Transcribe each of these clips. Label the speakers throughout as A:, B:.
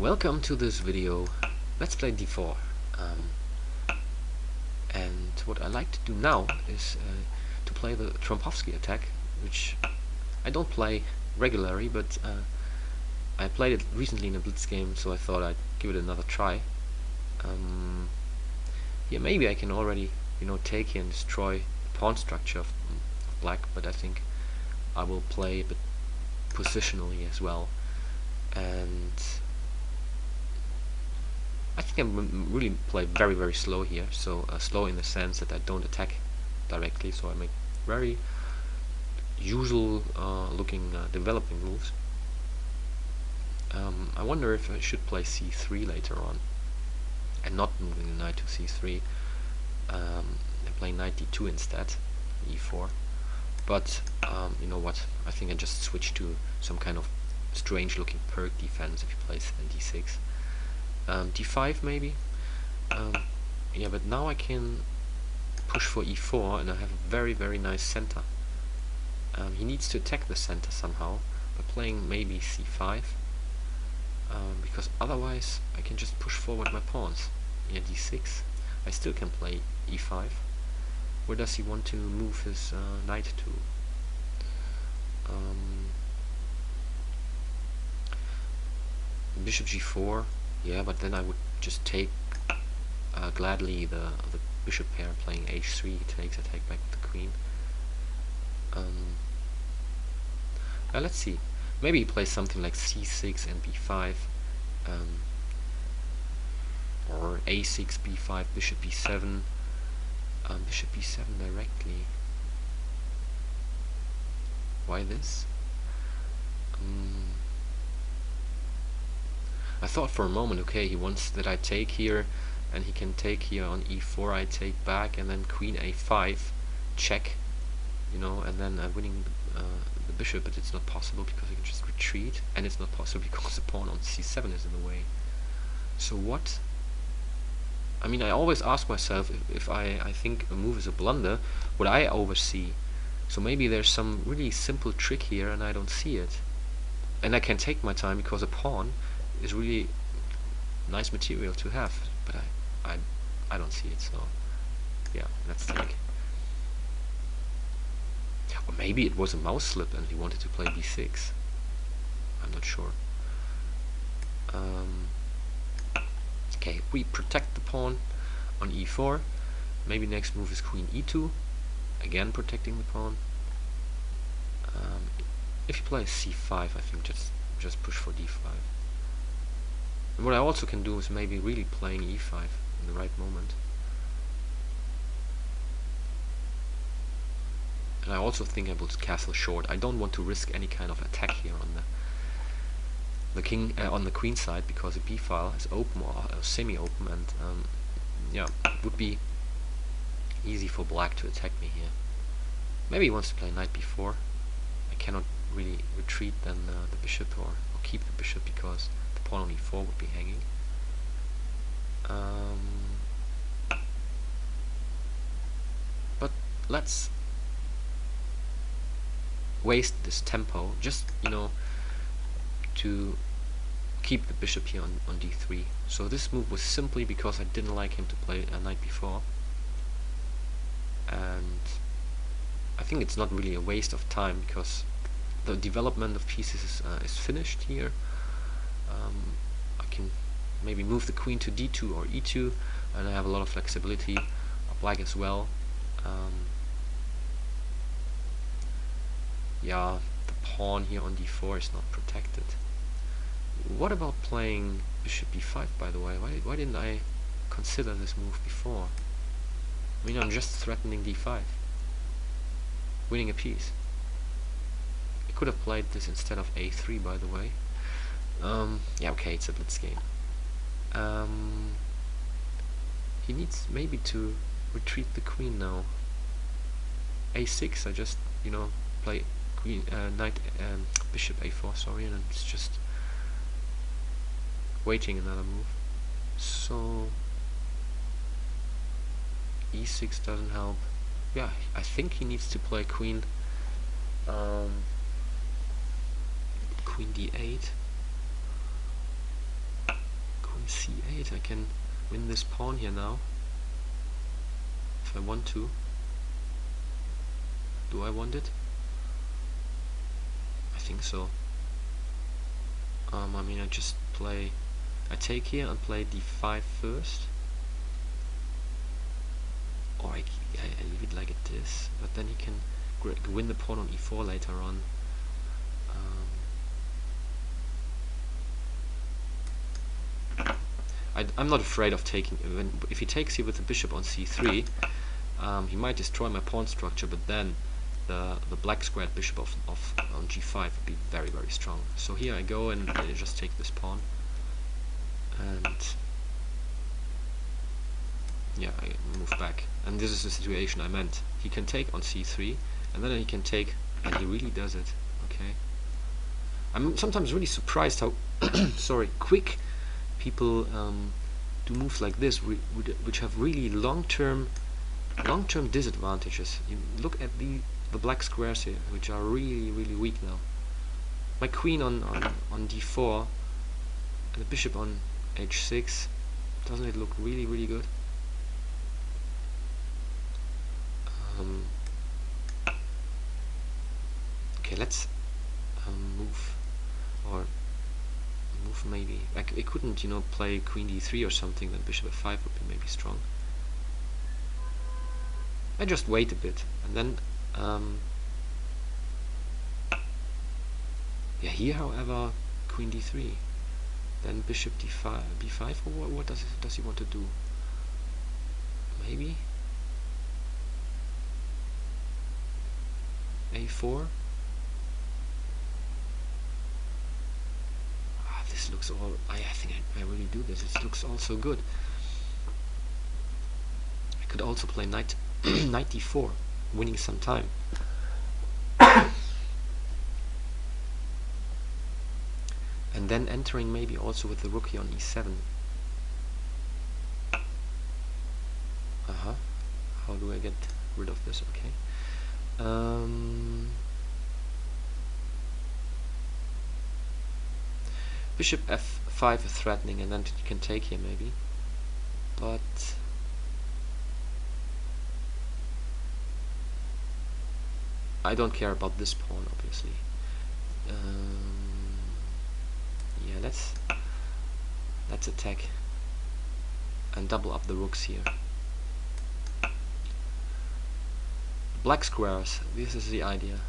A: Welcome to this video. Let's play d4. And what I like to do now is to play the Trompowsky attack, which I don't play regularly, but I played it recently in a Blitz game, so I thought I'd give it another try. Yeah, maybe I can already, take here and destroy the pawn structure of black, but I think I will play a bit positionally as well. And I think I'm really play very slow here, so slow in the sense that I don't attack directly, so I make very usual looking developing moves. I wonder if I should play c3 later on and not moving the knight to c3 and play knight d2 instead, e4. But you know what, I think I just switch to some kind of strange looking Pirc Defence if he plays d6. d5 maybe. Yeah, but now I can push for e4 and I have a very nice center. He needs to attack the center somehow by playing maybe c5, because otherwise I can just push forward my pawns. Yeah, d6. I still can play e5. Where does he want to move his knight to? Bishop g4. Yeah, but then I would just take gladly the bishop pair playing h3. He takes, I take back the queen. Now let's see. Maybe he plays something like c6 and b5, or a6, b5, bishop b7, bishop b7 directly. Why this? I thought for a moment, okay, he wants that I take here, and he can take here on e4, I take back, and then queen a5, check, and then winning the bishop, but it's not possible because I can just retreat, and it's not possible because the pawn on c7 is in the way. So what? I mean, I always ask myself if I think a move is a blunder, what I oversee. So maybe there's some really simple trick here and I don't see it. And I can take my time because a pawn is really nice material to have, but I don't see it, so yeah, let's take. Or maybe it was a mouse slip and he wanted to play b6. I'm not sure. Okay, we protect the pawn on e4. Maybe next move is queen e2, again protecting the pawn. If he plays c5, I think just push for d5. And what I also can do is maybe really playing e5 in the right moment. And I also think I will castle short. I don't want to risk any kind of attack here on the king on the queen side, because the b file is open or semi-open, and yeah, it would be easy for black to attack me here. Maybe he wants to play knight b4. I cannot really retreat then the bishop or keep the bishop because the pawn on e4 would be hanging. But let's waste this tempo just to keep the bishop here on d3. So this move was simply because I didn't like him to play a knight b4, and I think it's not really a waste of time because the development of pieces is finished here. I can maybe move the queen to d2 or e2, and I have a lot of flexibility. Black as well. Yeah, the pawn here on d4 is not protected. What about playing bishop b5, by the way? Why didn't I consider this move before? I mean, I'm just threatening d5, winning a piece. I could have played this instead of a3, by the way. Yeah, okay, it's a blitz game. He needs maybe to retreat the queen now. a6, I just play queen, knight, bishop a4, sorry, and it's just waiting another move. So e6 doesn't help. Yeah, I think he needs to play queen queen d8. c8, I can win this pawn here now if I want to. Do I want it? I think so. I mean, I take here and play d5 first, or I leave it like it is, but then he can win the pawn on e4 later on. I'm not afraid of taking. If he takes here with the bishop on c3, he might destroy my pawn structure, but then the black squared bishop on g5 would be very, very strong. So here I go and I just take this pawn, and yeah, I move back. And this is the situation I meant. He can take on c3, and then he can take, and he really does it. Okay. I'm sometimes really surprised how sorry, quick people do moves like this, which have really long-term disadvantages. You look at the black squares here, which are really weak now. My queen on d4 and the bishop on h6. Doesn't it look really good? Okay, let's move, or move maybe. I couldn't, play queen d3 or something. Then bishop f5 would be maybe strong. I just wait a bit, and then yeah, here, however, queen d3, then bishop d5, b5, or what does he want to do? Maybe a4. This looks all. I think I really do this. It looks all so good. I could also play knight d4, winning some time. And then entering maybe also with the rook here on e7. How do I get rid of this? Okay. Bishop f5 is threatening, and then you can take here maybe. But I don't care about this pawn, obviously. Yeah, let's attack and double up the rooks here. Black squares, this is the idea.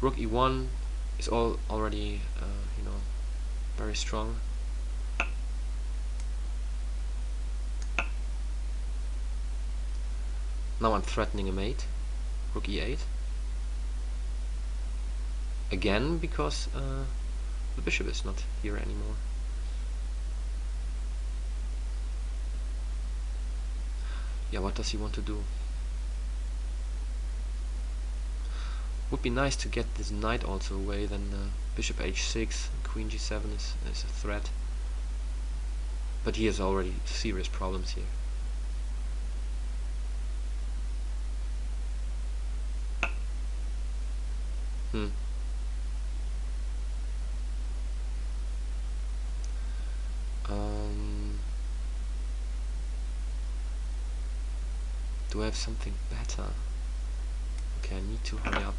A: Rook e1 is already very strong. Now I'm threatening a mate. Rook e8 again, because the bishop is not here anymore. Yeah, what does he want to do? Would be nice to get this knight also away, then bishop h6, queen g7 is a threat. But he has already serious problems here. Do I have something better? Okay, I need to hurry up.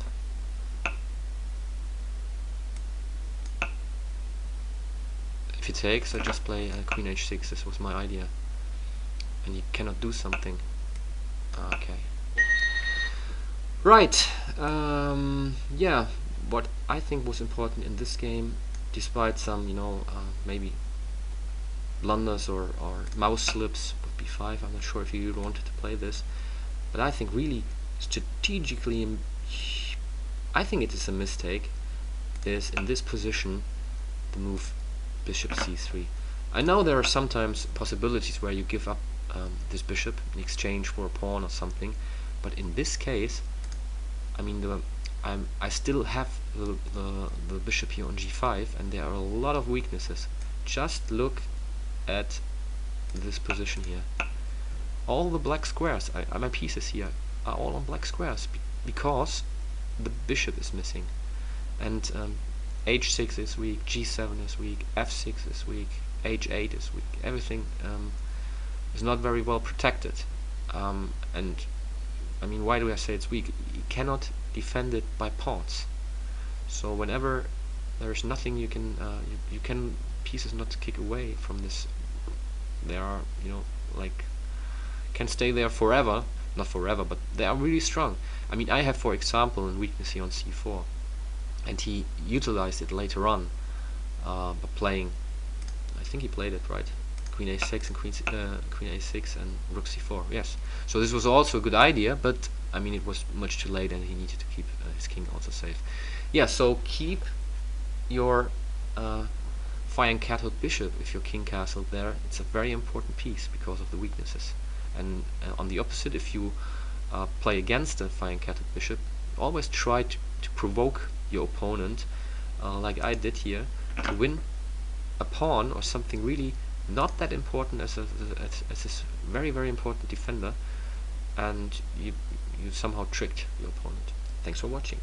A: If he takes, I just play queen h6. This was my idea. And he cannot do something. Okay. Right. Yeah, what I think was important in this game, despite some, maybe blunders or mouse slips with b5, I'm not sure if you wanted to play this, but I think really strategically, I think it is a mistake, is in this position the move bishop c3. I know there are sometimes possibilities where you give up this bishop in exchange for a pawn or something, but in this case, I mean, I still have the bishop here on g5, and there are a lot of weaknesses. Just look at this position here. All the black squares, my pieces here, are all on black squares because the bishop is missing. and h6 is weak, g7 is weak, f6 is weak, h8 is weak. Everything is not very well protected, and I mean, why do I say it's weak? You cannot defend it by pawns. So whenever there's nothing you can pieces not kick away from this, they are, you know, like, can stay there forever. Not forever, but they are really strong. I mean, I have, for example, a weakness here on c4, and he utilized it later on by playing, I think he played it right, queen a6 and queen a6 and rook c4. Yes, so this was also a good idea, but I mean, it was much too late, and he needed to keep his king also safe. Yeah, so keep your fianchettoed bishop if your king castled there. It's a very important piece because of the weaknesses. And on the opposite, if you play against a fianchettoed bishop, always try to provoke your opponent, like I did here, to win a pawn or something really not that important as this very, very important defender, and you somehow tricked your opponent. Thanks for watching.